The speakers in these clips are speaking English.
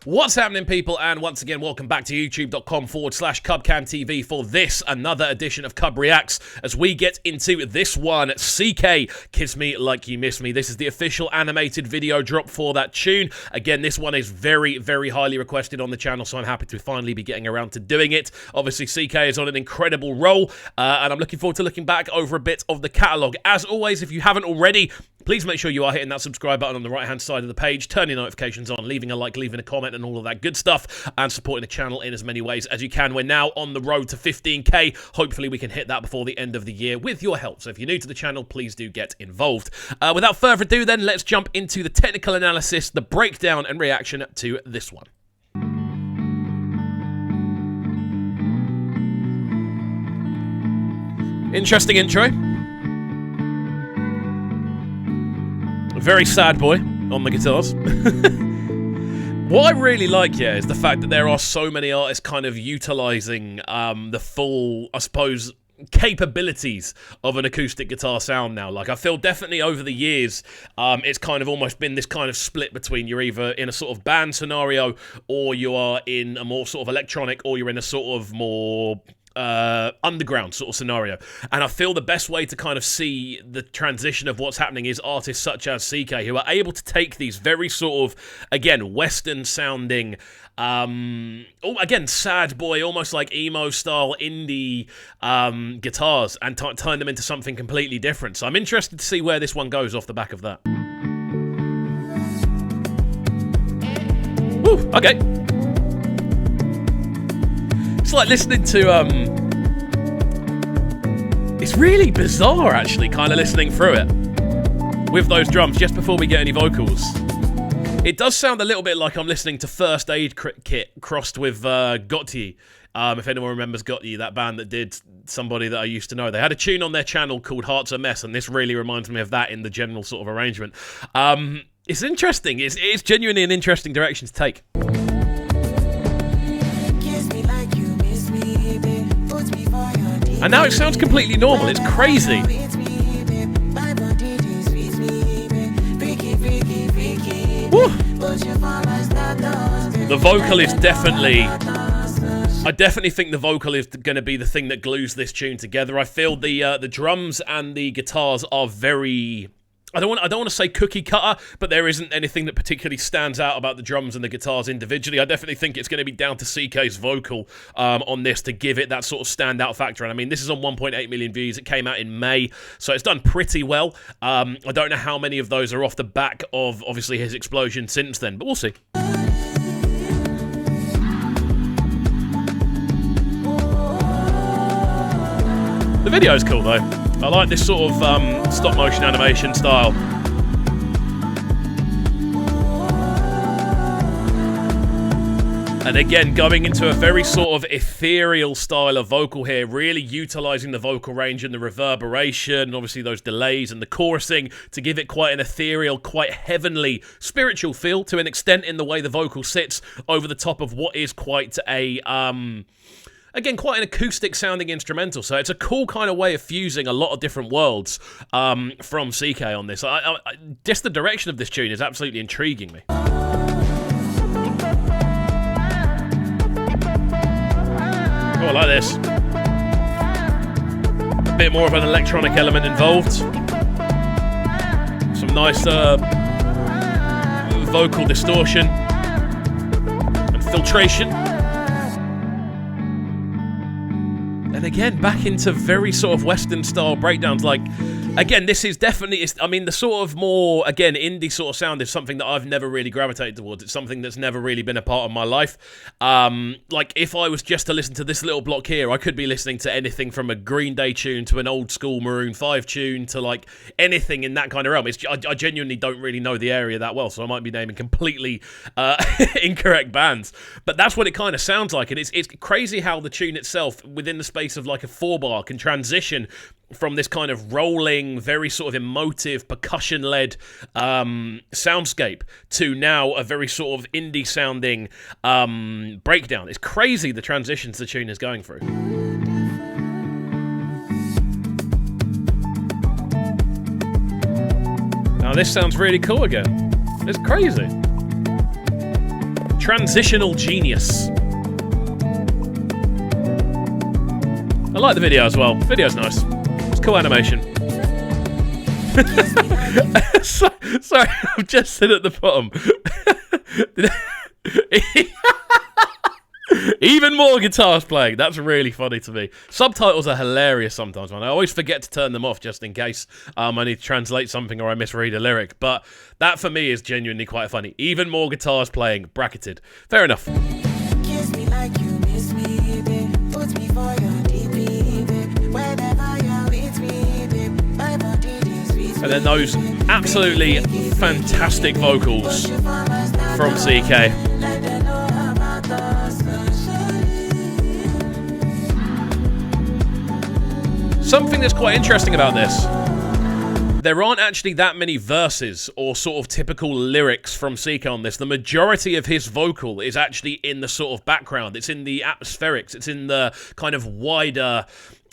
What's happening, people? And once again, welcome back to youtube.com/CubCamTV for this, another edition of CubReacts, as we get into this one, CKay, Kiss Me Like You Miss Me. This is the official animated video drop for that tune. Again, this one is very, very highly requested on the channel, so I'm happy to finally be getting around to doing it. Obviously, CKay is on an incredible roll, and I'm looking forward to looking back over a bit of the catalogue. As always, if you haven't already, please make sure you are hitting that subscribe button on the right-hand side of the page, turning notifications on, leaving a like, leaving a comment, and all of that good stuff, and supporting the channel in as many ways as you can. We're now on the road to 15k. Hopefully, we can hit that before the end of the year with your help. So if you're new to the channel, please do get involved. Without further ado, then, let's jump into the technical analysis, the breakdown, and reaction to this one. Interesting intro. Very sad boy on the guitars. What I really like here is the fact that there are so many artists kind of utilising the full, I suppose, capabilities of an acoustic guitar sound now. Like, I feel definitely over the years, it's kind of almost been this kind of split between you're either in a sort of band scenario, or you are in a more sort of electronic, or you're in a sort of more underground sort of scenario. And I feel the best way to kind of see the transition of what's happening is artists such as CKay, who are able to take these very sort of, again, Western sounding, again, sad boy, almost like emo style indie guitars, and turn them into something completely different. So I'm interested to see where this one goes off the back of that. Woo, okay. It's like listening to, it's really bizarre, actually, kind of listening through it with those drums just before we get any vocals. It does sound a little bit like I'm listening to First Aid Kit crossed with Gotti. If anyone remembers Gotti, that band that did Somebody That I Used to Know. They had a tune on their channel called Heart's a Mess, and this really reminds me of that in the general sort of arrangement. It's interesting. It's genuinely an interesting direction to take. And now it sounds completely normal. It's crazy. Woo. The vocal is definitely... I definitely think the vocal is going to be the thing that glues this tune together. I feel the drums and the guitars are very... I don't want to say cookie cutter, but there isn't anything that particularly stands out about the drums and the guitars individually. I definitely think it's going to be down to CKay's vocal on this to give it that sort of standout factor. And I mean, this is on 1.8 million views. It came out in May, so it's done pretty well. I don't know how many of those are off the back of, obviously, his explosion since then, but we'll see. The video is cool, though. I like this sort of stop-motion animation style. And again, going into a very sort of ethereal style of vocal here, really utilising the vocal range and the reverberation, obviously those delays and the chorusing to give it quite an ethereal, quite heavenly, spiritual feel to an extent in the way the vocal sits over the top of what is quite a... again, quite an acoustic-sounding instrumental, so it's a cool kind of way of fusing a lot of different worlds from CKay on this. Just the direction of this tune is absolutely intriguing me. Oh, I like this. A bit more of an electronic element involved. Some nice vocal distortion and filtration. And again, back into very sort of Western style breakdowns. Like, again, this is definitely, I mean, the sort of more, again, indie sort of sound is something that I've never really gravitated towards. It's something that's never really been a part of my life. Like, if I was just to listen to this little block here, I could be listening to anything from a Green Day tune to an old school Maroon 5 tune to, like, anything in that kind of realm. I genuinely don't really know the area that well, so I might be naming completely incorrect bands. But that's what it kind of sounds like. And it's crazy how the tune itself, within the space of like a 4-bar, can transition from this kind of rolling, very sort of emotive, percussion-led soundscape to now a very sort of indie-sounding breakdown. It's crazy the transitions the tune is going through. Now this sounds really cool again. It's crazy. Transitional genius. I like the video as well. The video's nice. It's cool animation. Sorry, I've just said at the bottom. Even more guitars playing. That's really funny to me. Subtitles are hilarious sometimes, man. I always forget to turn them off just in case I need to translate something or I misread a lyric. But that for me is genuinely quite funny. Even more guitars playing, bracketed. Fair enough. Kiss me like you miss me, babe. Put me for your DP, babe. Whenever you're with me, babe. My body is with. And then those absolutely fantastic vocals from CKay. Something that's quite interesting about this, there aren't actually that many verses or sort of typical lyrics from CKay on this. The majority of his vocal is actually in the sort of background. It's in the atmospherics. It's in the kind of wider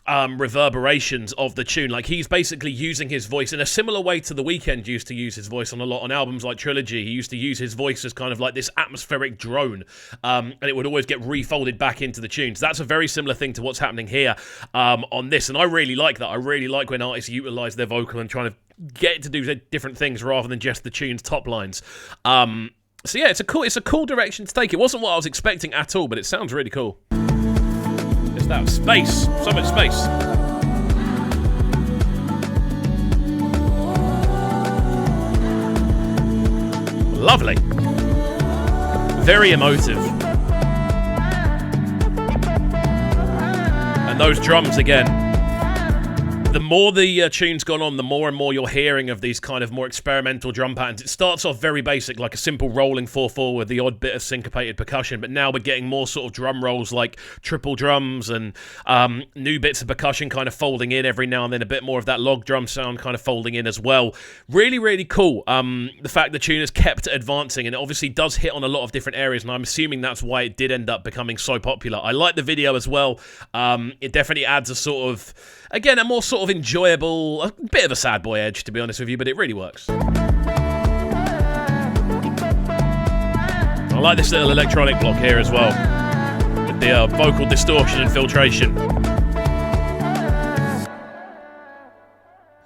reverberations of the tune. Like, he's basically using his voice in a similar way to The Weeknd used to use his voice on a lot on albums like Trilogy. He used to use his voice as kind of like this atmospheric drone, and it would always get refolded back into the tunes. That's a very similar thing to what's happening here on this, and I really like that. I really like when artists utilize their vocal and trying to get it to do different things rather than just the tune's top lines. So yeah, it's a cool direction to take. It wasn't what I was expecting at all, but it sounds really cool. That space, so much space. Lovely. Very emotive. And those drums again. The more the tune's gone on, the more and more you're hearing of these kind of more experimental drum patterns. It starts off very basic, like a simple rolling 4/4 with the odd bit of syncopated percussion, but now we're getting more sort of drum rolls like triple drums and new bits of percussion kind of folding in every now and then, a bit more of that log drum sound kind of folding in as well. Really, really cool. The fact the tune has kept advancing, and it obviously does hit on a lot of different areas, and I'm assuming that's why it did end up becoming so popular. I like the video as well. It definitely adds a sort of, again, a more sort of enjoyable, a bit of a sad boy edge, to be honest with you, but it really works. I like this little electronic block here as well, with the vocal distortion and filtration.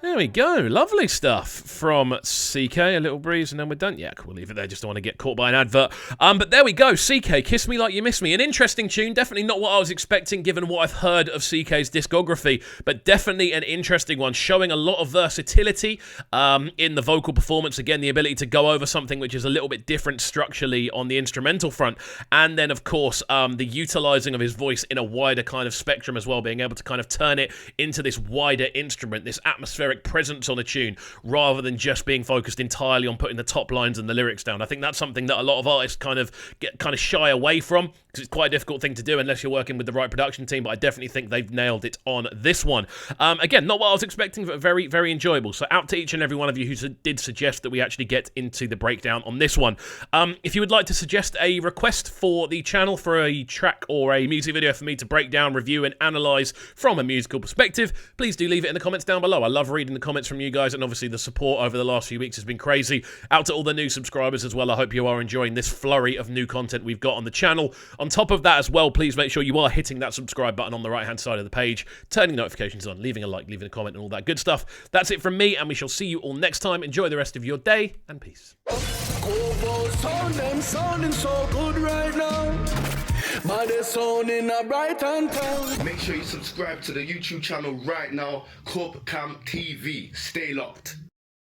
There we go. Lovely stuff from CKay. A little breeze and then we're done. Yeah, we'll leave it there. Just don't want to get caught by an advert. But there we go. CKay, Kiss Me Like You Miss Me. An interesting tune. Definitely not what I was expecting given what I've heard of CKay's discography, but definitely an interesting one, showing a lot of versatility in the vocal performance. Again, the ability to go over something which is a little bit different structurally on the instrumental front. And then, of course, the utilizing of his voice in a wider kind of spectrum as well, being able to kind of turn it into this wider instrument, this atmospheric presence on a tune, rather than just being focused entirely on putting the top lines and the lyrics down. I think that's something that a lot of artists kind of shy away from, because it's quite a difficult thing to do unless you're working with the right production team, but I definitely think they've nailed it on this one. Again, not what I was expecting, but very, very enjoyable. So out to each and every one of you who did suggest that we actually get into the breakdown on this one. If you would like to suggest a request for the channel for a track or a music video for me to break down, review, and analyse from a musical perspective, please do leave it in the comments down below. I love reading the comments from you guys, and obviously the support over the last few weeks has been crazy. Out to all the new subscribers as well, I hope you are enjoying this flurry of new content we've got on the channel. On top of that as well, please make sure you are hitting that subscribe button on the right hand side of the page, turning notifications on, leaving a like, leaving a comment, and all that good stuff. That's it from me, and we shall see you all next time. Enjoy the rest of your day, and peace. Sounding so good right now. But they're sounding a bright and town. Make sure you subscribe to the YouTube channel right now, CubCamTV. Stay locked.